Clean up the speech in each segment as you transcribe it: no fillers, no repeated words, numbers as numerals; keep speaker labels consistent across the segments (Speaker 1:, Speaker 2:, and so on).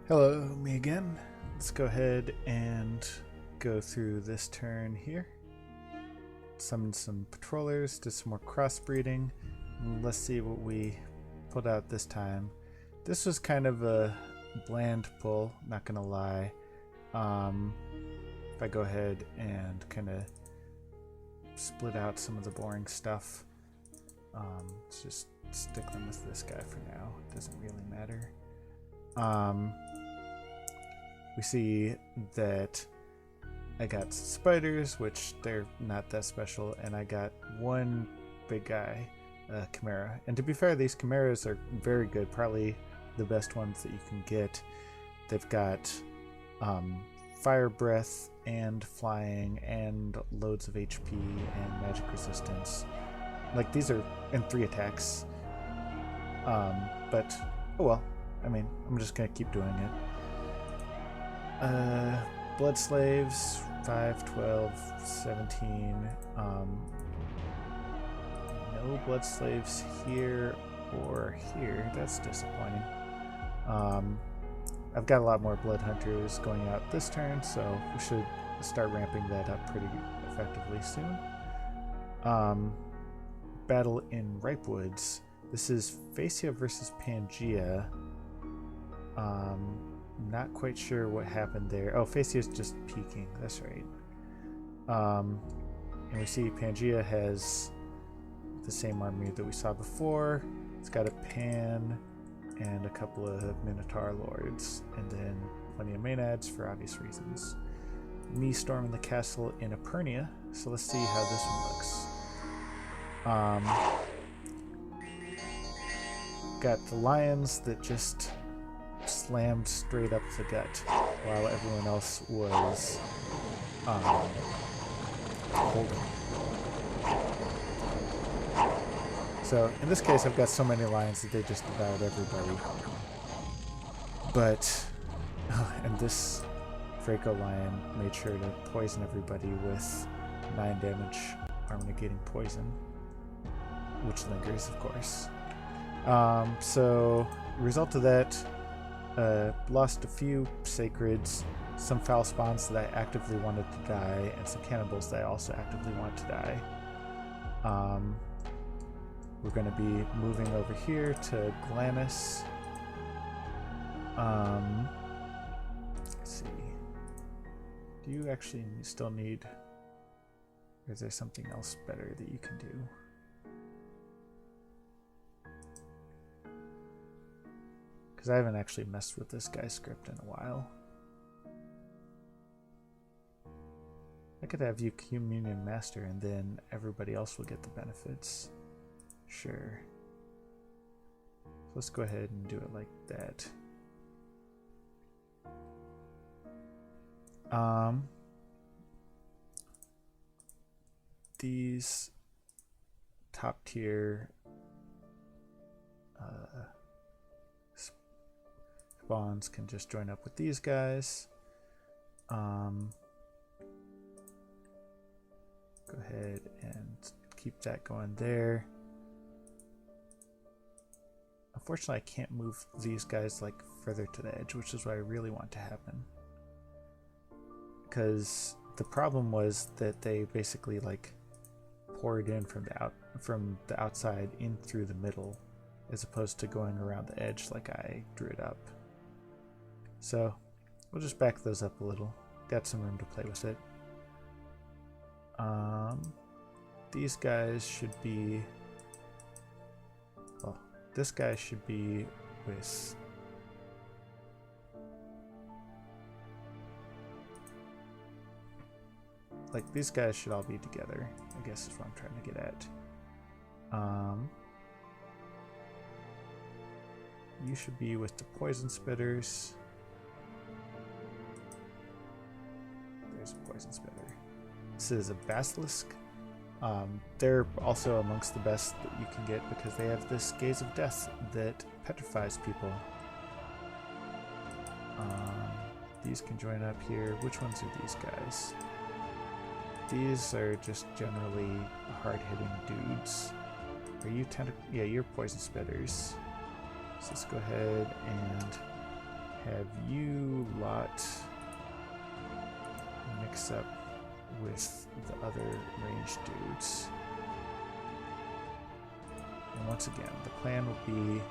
Speaker 1: Hello, me again. Let's go ahead and go through this turn here. Summon some patrollers, do some more crossbreeding. Let's see what we pulled out this time. This was kind of a bland pull, not gonna lie. If I go ahead and kind of split out some of the boring stuff, let's just stick them with this guy for now. It doesn't really matter. We see that I got spiders, which they're not that special, and I got one big guy, Chimera. And to be fair, these Chimeras are very good, probably the best ones that you can get. They've got fire breath and flying and loads of HP and magic resistance. Like, these are in 3 attacks. But, oh well. I mean, I'm just gonna keep doing it. Blood Slaves, 5, 12, 17. No Blood Slaves here or here. That's disappointing. I've got a lot more Blood Hunters going out this turn, so we should start ramping that up pretty effectively soon. Battle in Ripewoods. This is Phasia versus Pangea. Not quite sure what happened there. Oh, Phasia's just peeking. That's right. And we see Pangea has the same army that we saw before. It's got a Pan and a couple of Minotaur Lords, and then plenty of Maenads for obvious reasons. Me storming the castle in Epernia. So let's see how this one looks. Got the lions that just slammed straight up the gut while everyone else was holding. So in this case, I've got so many lions that they just devoured everybody. But and this Draco lion made sure to poison everybody with 9 damage armor negating poison, which lingers, of course. So result of that, lost a few sacreds, some foul spawns that I actively wanted to die, and some cannibals that I also actively wanted to die. We're going to be moving over here to Glannis. Let's see. Do you actually still need, or is there something else better that you can do? Because I haven't actually messed with this guy's script in a while. I could have you Communion Master and then everybody else will get the benefits. Sure. So let's go ahead and do it like that. These top tier spawns can just join up with these guys. Go ahead and keep that going there. Unfortunately, I can't move these guys like further to the edge, which is what I really want to happen. Because the problem was that they basically like poured in from the outside in through the middle, as opposed to going around the edge like I drew it up. So we'll just back those up a little. Got some room to play with it. These guys should be, well, this guy should be with, like, these guys should all be together, I guess is what I'm trying to get at. You should be with the poison spitters. There's a poison spitter. This is a basilisk. They're also amongst the best that you can get because they have this gaze of death that petrifies people. These can join up here. Which ones are these guys? These are just generally hard-hitting dudes. Are you yeah, you're poison spitters. So let's go ahead and have you lot mix up with the other ranged dudes. And once again, the plan will be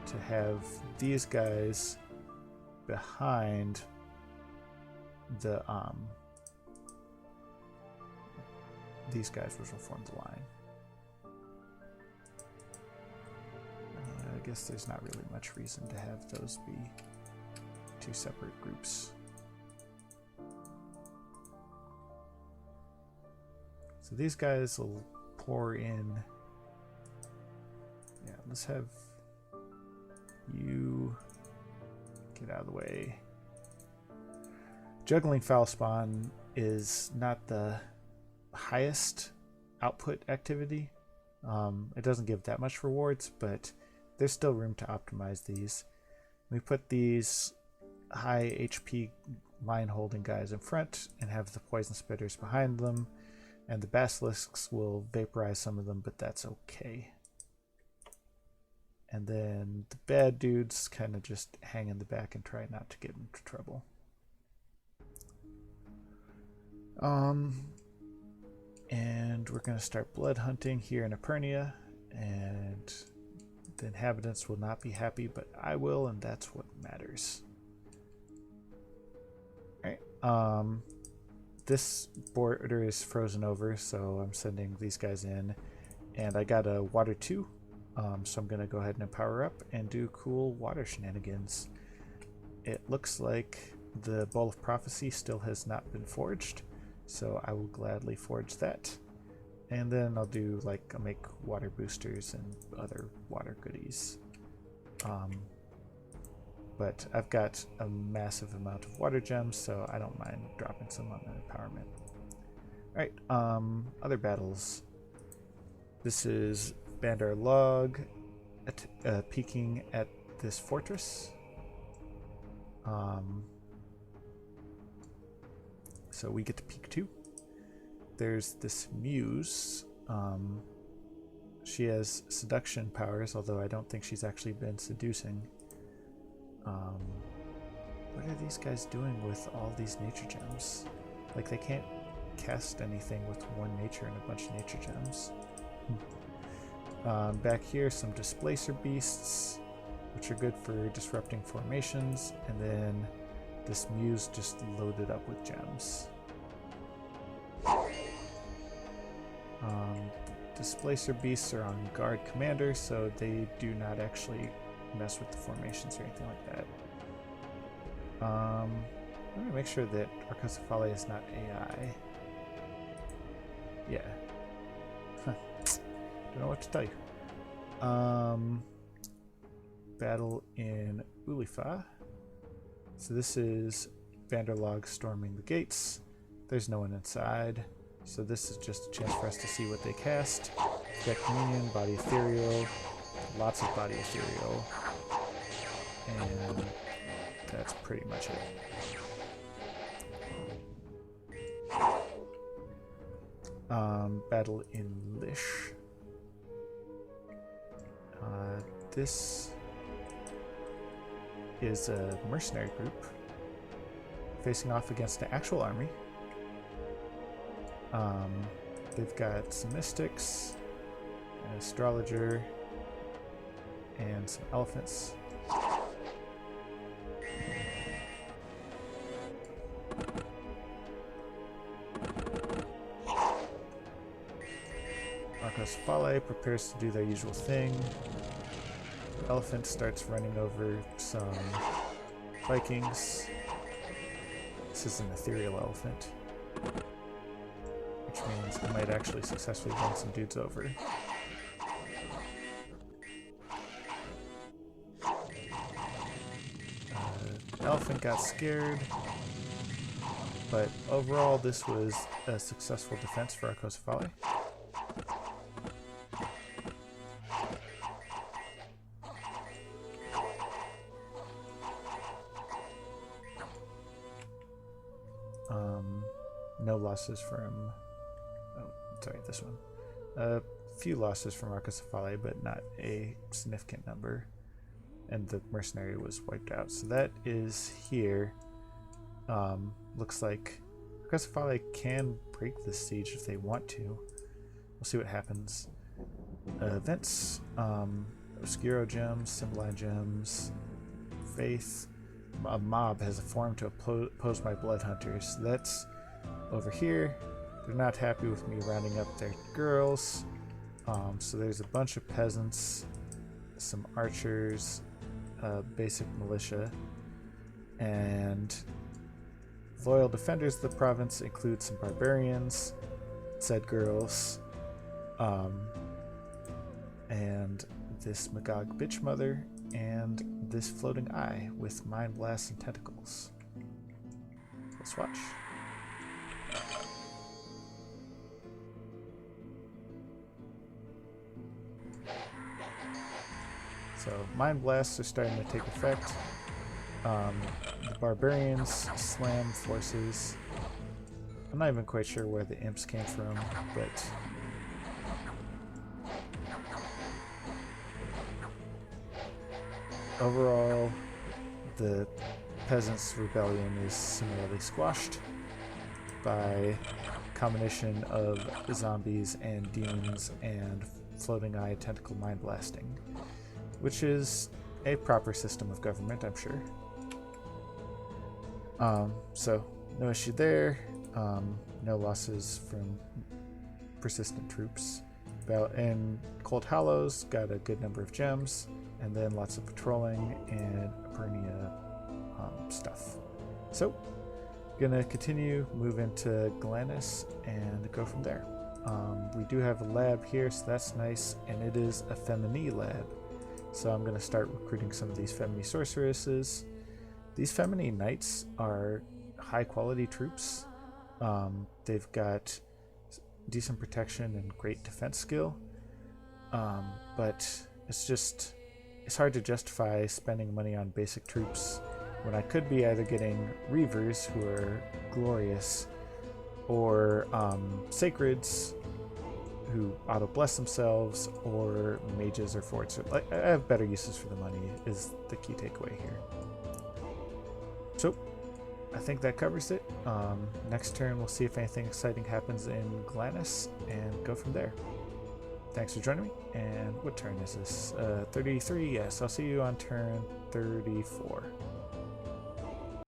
Speaker 1: to have these guys behind the these guys, which will form the line. I guess there's not really much reason to have those be two separate groups. So these guys will pour in. Yeah, let's have you get out of the way. Juggling foul spawn is not the highest output activity. It doesn't give that much rewards, but there's still room to optimize these. We put these high HP line holding guys in front and have the poison spitters behind them, and the basilisks will vaporize some of them, but that's okay. And then the bad dudes kind of just hang in the back and try not to get into trouble. And we're going to start blood hunting here in Emporium, and the inhabitants will not be happy, but I will, and that's what matters. Alright, this border is frozen over, so I'm sending these guys in, and I got a water 2, so I'm going to go ahead and power up and do cool water shenanigans. It looks like the Bowl of Prophecy still has not been forged, so I will gladly forge that. And then I'll do like, I'll make water boosters and other water goodies. But I've got a massive amount of water gems, so I don't mind dropping some on the empowerment. Alright, other battles. This is Bandar Log peeking at this fortress. So we get to peek too. There's this Muse. She has seduction powers, although I don't think she's actually been seducing. What are these guys doing with all these nature gems? Like, they can't cast anything with one nature and a bunch of nature gems. Back here, some displacer beasts, which are good for disrupting formations, and then this Muse just loaded up with gems. Displacer beasts are on guard commander, so they do not actually mess with the formations or anything like that. Let me make sure that Arcocephali is not AI. Yeah. Huh. Don't know what to tell you. Battle in Ulifa. So this is Vanderlog storming the gates. There's no one inside, so this is just a chance for us to see what they cast. We've got Communion, Body Ethereal, lots of Body Ethereal, and that's pretty much it. Battle in Lish. This is a mercenary group facing off against an actual army. They've got some mystics, an astrologer, and some elephants. Arcocephali prepares to do their usual thing. The elephant starts running over some Vikings. This is an ethereal elephant, which means I might actually successfully run some dudes over. Elephant got scared, but overall this was a successful defense for Arcocephali. No losses from, sorry, this one. A few losses from Arcocephali, but not a significant number. and the mercenary was wiped out. So that is here. Looks like Aggressive Ally can break this siege if they want to. We'll see what happens. Events, Obscuro gems, Symboline gems, Faith. A mob has formed to oppose my blood hunters. That's over here. They're not happy with me rounding up their girls. So there's a bunch of peasants, some archers, basic militia, and loyal defenders of the province include some barbarians, said girls, and this Magog bitch mother, and this floating eye with mind blasts and tentacles. Let's watch. So mind blasts are starting to take effect. The barbarians slam forces. I'm not even quite sure where the imps came from, but overall, the peasants' rebellion is similarly squashed by a combination of zombies and demons and floating eye tentacle mind blasting, which is a proper system of government, I'm sure. So no issue there. No losses from persistent troops. In Cold Hollows, got a good number of gems, and then lots of patrolling and Epernia stuff. So, gonna continue, move into Glanis, and go from there. We do have a lab here, so that's nice, and it is a Femini lab. So I'm gonna start recruiting some of these Femini sorceresses. These Femini knights are high quality troops. They've got decent protection and great defense skill, but it's hard to justify spending money on basic troops when I could be either getting Reavers, who are glorious, or Sacreds, who auto-bless themselves, or mages or forts. I have better uses for the money, is the key takeaway here. So, I think that covers it. Next turn, we'll see if anything exciting happens in Glanis, and go from there. Thanks for joining me, and what turn is this? 33, yes, I'll see you on turn 34.